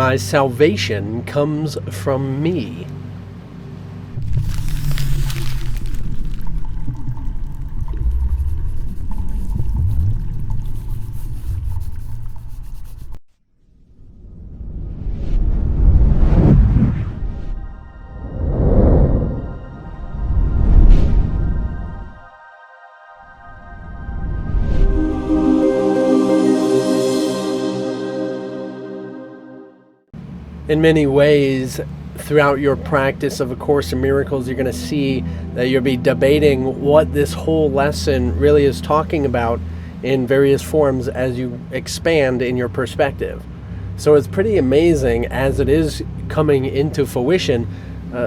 my salvation comes from me. In many ways, throughout your practice of A Course in Miracles, you're going to see that you'll be debating what this whole lesson really is talking about in various forms as you expand in your perspective. So it's pretty amazing as it is coming into fruition,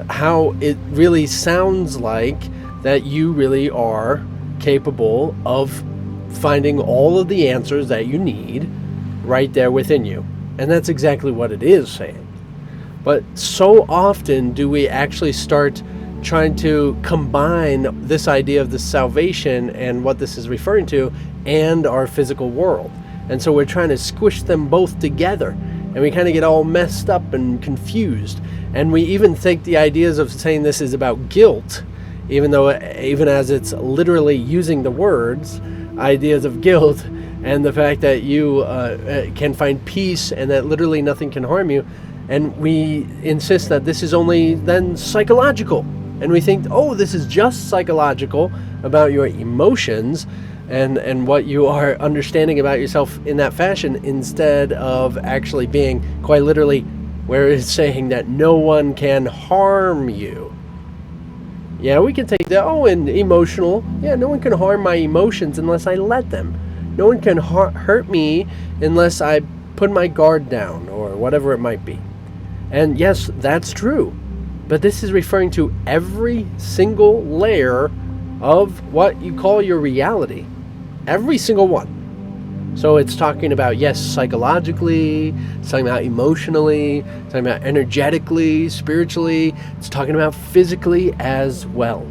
how it really sounds like that you really are capable of finding all of the answers that you need right there within you. And that's exactly what it is saying. But so often do we actually start trying to combine this idea of the salvation and what this is referring to and our physical world. And so we're trying to squish them both together, and we kind of get all messed up and confused. And we even think the ideas of saying this is about guilt, even as it's literally using the words, ideas of guilt, and the fact that you can find peace and that literally nothing can harm you. And we insist that this is only then psychological. And we think, oh, this is just psychological about your emotions and what you are understanding about yourself in that fashion, instead of actually being quite literally where it's saying that no one can harm you. Yeah, we can take that, and emotional. Yeah, no one can harm my emotions unless I let them. No one can hurt me unless I put my guard down, or whatever it might be. And yes, that's true. But this is referring to every single layer of what you call your reality. Every single one. So it's talking about, yes, psychologically, it's talking about emotionally, it's talking about energetically, spiritually, it's talking about physically as well.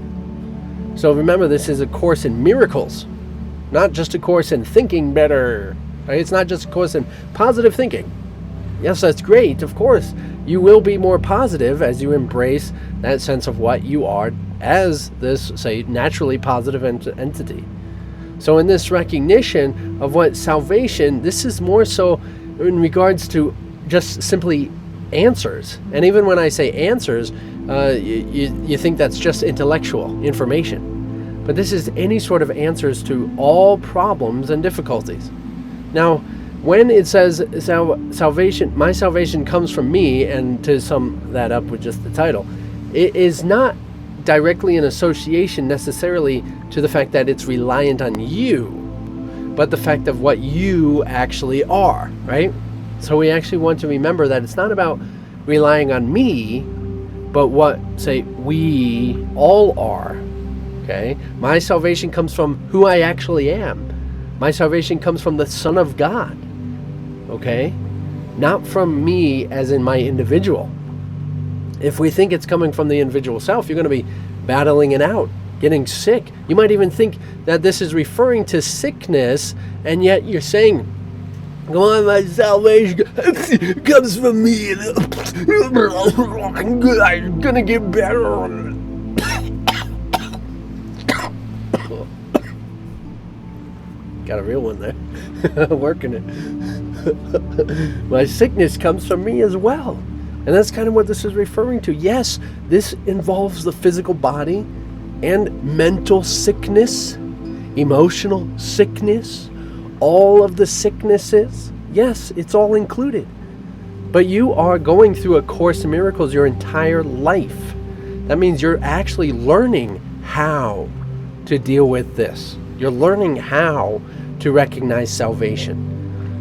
So remember, this is a course in miracles, not just a course in thinking better. Right? It's not just a course in positive thinking. Yes, that's great, of course. You will be more positive as you embrace that sense of what you are as this, say, naturally positive entity. So in this recognition of what salvation, this is more so in regards to just simply answers. And even when I say answers, you think that's just intellectual information. But this is any sort of answers to all problems and difficulties. Now, when it says salvation, my salvation comes from me, and to sum that up with just the title, it is not directly in association necessarily to the fact that it's reliant on you, but the fact of what you actually are, right? So we actually want to remember that it's not about relying on me, but what, say, we all are, okay? My salvation comes from who I actually am. My salvation comes from the Son of God. Okay? Not from me as in my individual. If we think it's coming from the individual self, you're going to be battling it out, getting sick. You might even think that this is referring to sickness, and yet you're saying, come on, my salvation comes from me. I'm going to get better. Got a real one there. Working it. My sickness comes from me as well. And that's kind of what this is referring to. Yes, this involves the physical body and mental sickness, emotional sickness, all of the sicknesses. Yes, it's all included. But you are going through A Course in Miracles your entire life. That means you're actually learning how to deal with this. You're learning how to recognize salvation.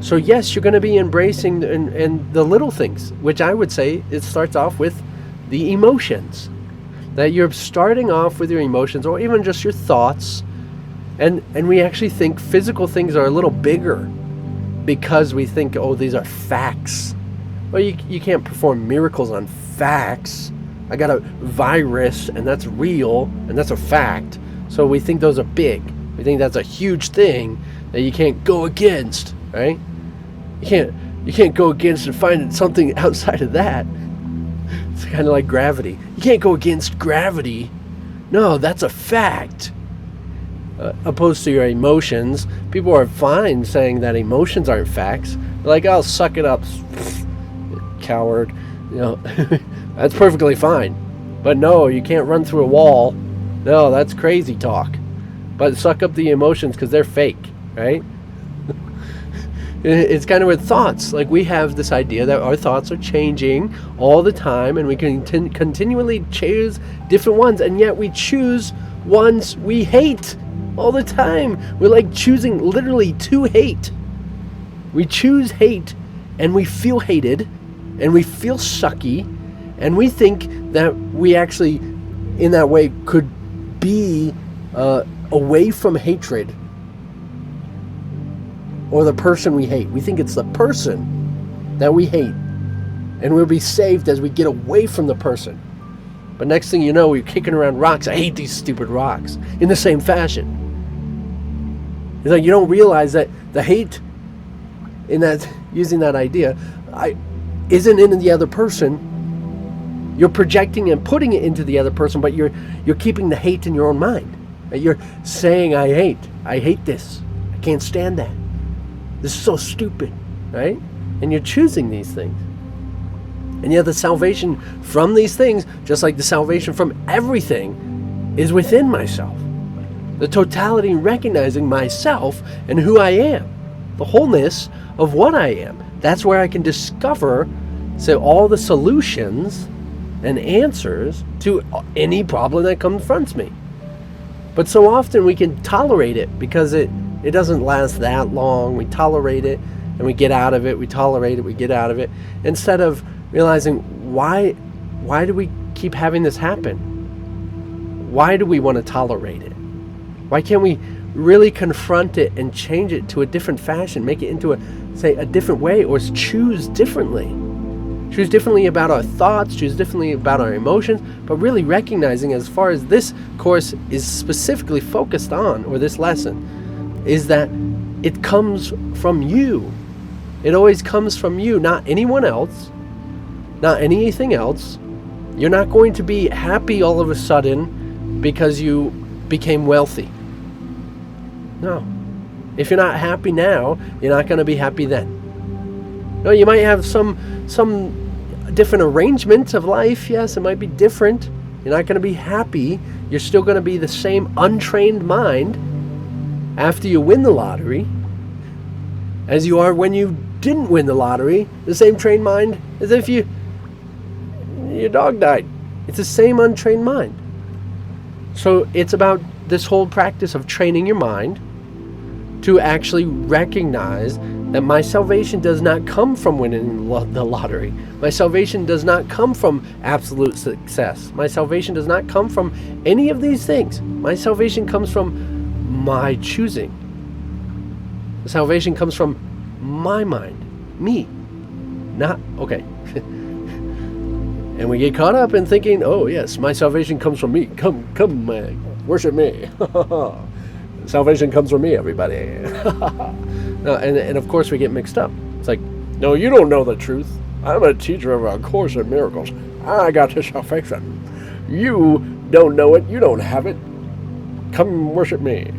So yes, you're going to be embracing and the little things, which I would say it starts off with the emotions. That you're starting off with your emotions, or even just your thoughts. And we actually think physical things are a little bigger because we think, oh, these are facts. Well, you can't perform miracles on facts. I got a virus, and that's real, and that's a fact. So we think those are big. We think that's a huge thing that you can't go against, right? You can't You can't go against and find something outside of that. It's kind of like gravity. You can't go against gravity. No, that's a fact. Opposed to your emotions, people are fine saying that emotions aren't facts. They're like, "Oh, suck it up, coward." You know, that's perfectly fine. But no, you can't run through a wall. No, that's crazy talk. But suck up the emotions because they're fake, right? It's kind of with thoughts. Like, we have this idea that our thoughts are changing all the time, and we can continually choose different ones, and yet we choose ones we hate all the time. We're like choosing literally to hate. We choose hate, and we feel hated, and we feel sucky, and we think that we actually, in that way, could be away from hatred or the person we hate. We think it's the person that we hate, and we'll be saved as we get away from the person. But next thing you know, we're kicking around rocks. I hate these stupid rocks. In the same fashion. It's like you don't realize that the hate in that, using that idea, isn't in the other person. You're projecting and putting it into the other person, but you're keeping the hate in your own mind. You're saying, I hate this. I can't stand that. This is so stupid, right? And you're choosing these things. And yet the salvation from these things, just like the salvation from everything, is within myself. The totality in recognizing myself and who I am. The wholeness of what I am. That's where I can discover all the solutions and answers to any problem that confronts me. But so often we can tolerate it because it doesn't last that long. We tolerate it and we get out of it. We tolerate it, we get out of it. Instead of realizing why do we keep having this happen? Why do we want to tolerate it? Why can't we really confront it and change it to a different fashion, make it into a different way, or choose differently? Choose differently about our thoughts, choose differently about our emotions, but really recognizing, as far as this course is specifically focused on, or this lesson, is that it comes from you. It always comes from you, not anyone else, not anything else. You're not going to be happy all of a sudden because you became wealthy. No. If you're not happy now, you're not going to be happy then. No, you might have some different arrangement of life. Yes, it might be different. You're not going to be happy. You're still going to be the same untrained mind after you win the lottery as you are when you didn't win the lottery. The same trained mind as if your dog died. It's the same untrained mind. So it's about this whole practice of training your mind to actually recognize that my salvation does not come from winning the lottery. My salvation does not come from absolute success. My salvation does not come from any of these things. My salvation comes from my choosing. The salvation comes from my mind, me, not, okay. And we get caught up in thinking, oh yes, my salvation comes from me. Come, worship me. Salvation comes from me, everybody. No, and of course we get mixed up. It's like, no, you don't know the truth. I'm a teacher of A Course in Miracles. I got the salvation. You don't know it. You don't have it. Come worship me.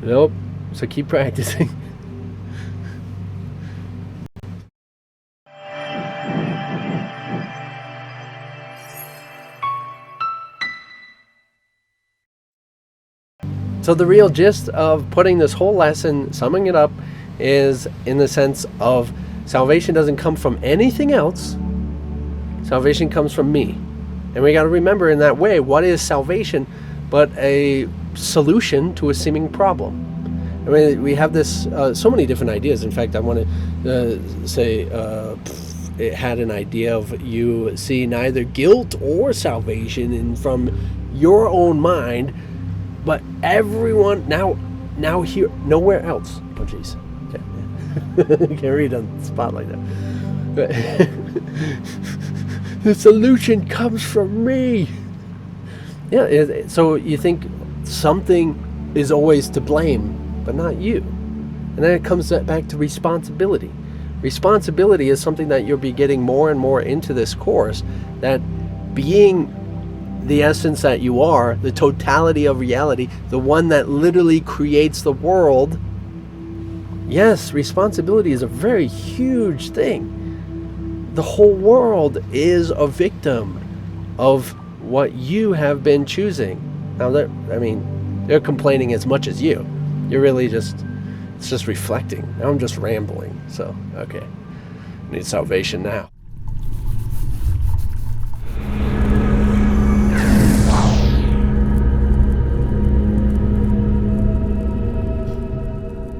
Nope. So keep practicing. So the real gist of putting this whole lesson, summing it up, is in the sense of salvation doesn't come from anything else. Salvation comes from me. And we got to remember in that way, what is salvation but a solution to a seeming problem? I mean, we have this, so many different ideas. In fact, I want to say it had an idea of you see neither guilt or salvation in from your own mind, but everyone now here, nowhere else. Oh, jeez. Okay. Can't read on the spot like that. The solution comes from me. Yeah. So you think something is always to blame but not you. And then it comes back to responsibility. Responsibility is something that you'll be getting more and more into this course, that being the essence that you are, the totality of reality, the one that literally creates the world. Yes, responsibility is a very huge thing. The whole world is a victim of what you have been choosing. Now, they're complaining as much as you. You're really it's just reflecting. Now I'm just rambling. So, okay. I need salvation now.